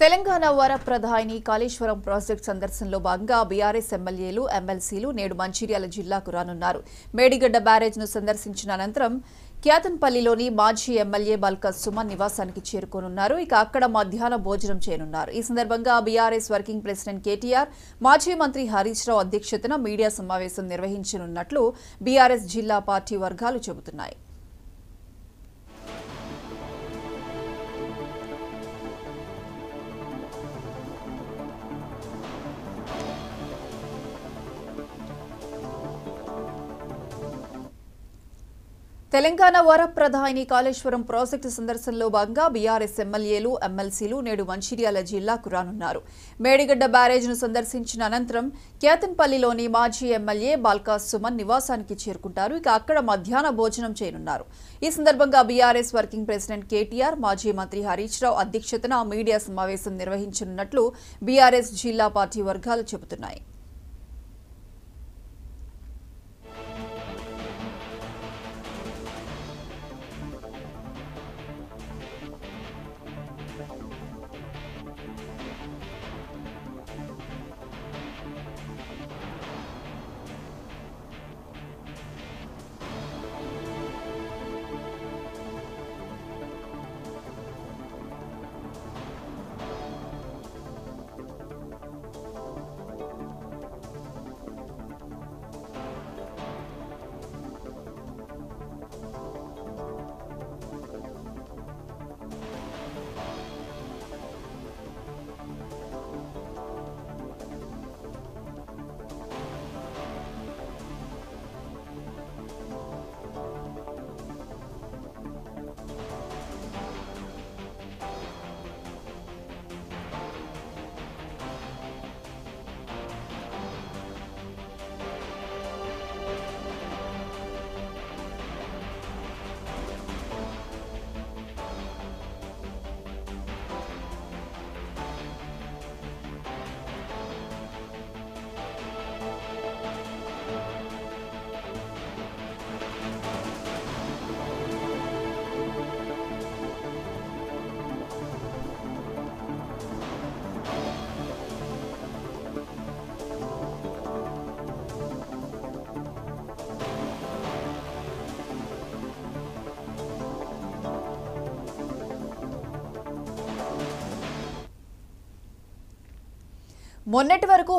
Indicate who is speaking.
Speaker 1: Telangana వరప్రధాని Kaleshwaram project సందర్శనలో భాగంగా BRS ఎమ్మెల్యేలు ఎమ్మెల్సీలు నేడు మంచిర్యాల జిల్లాకు రానున్నారు. మేడిగడ్డ బ్యారేజ్ను సందర్శించిన అనంతరం క్యాతన్పల్లిలోని మాజీ ఎమ్మెల్యే బల్కా సుమన్ నివాసానికి చేరుకోనున్నారు. ఇక అక్కడ మధ్యాహ్న భోజనం చేయనున్నారు. ఈ సందర్భంగా బీఆర్ఎస్ వర్కింగ్ ప్రెసిడెంట్ కేటీఆర్, మాజీ మంత్రి హరీష్ రావు అధ్యక్షతన మీడియా సమావేశం నిర్వహించనున్నట్లు బీఆర్ఎస్ జిల్లా పార్టీ వర్గాలు చెబుతున్నాయి. తెలంగాణ వరప్రధాని కాళేశ్వరం ప్రాజెక్టు సందర్శనలో భాగంగా బీఆర్ఎస్ ఎమ్మెల్యేలు ఎమ్మెల్సీలు నేడు మంచిర్యాల జిల్లాకు రానున్నారు. మేడిగడ్డ బ్యారేజ్ను సందర్శించిన అనంతరం క్యాతన్పల్లిలోని మాజీ ఎమ్మెల్యే బల్కా సుమన్ నివాసానికి చేరుకుంటారు. ఇక అక్కడ మధ్యాహ్న భోజనం చేయనున్నారు. ఈ సందర్భంగా బీఆర్ఎస్ వర్కింగ్ ప్రెసిడెంట్ కేటీఆర్, మాజీ మంత్రి హరీష్ రావు అధ్యక్షతన మీడియా సమావేశం నిర్వహించనున్నట్లు బీఆర్ఎస్ జిల్లా పార్టీ వర్గాలు చెబుతున్నాయి. మొన్నటి వరకు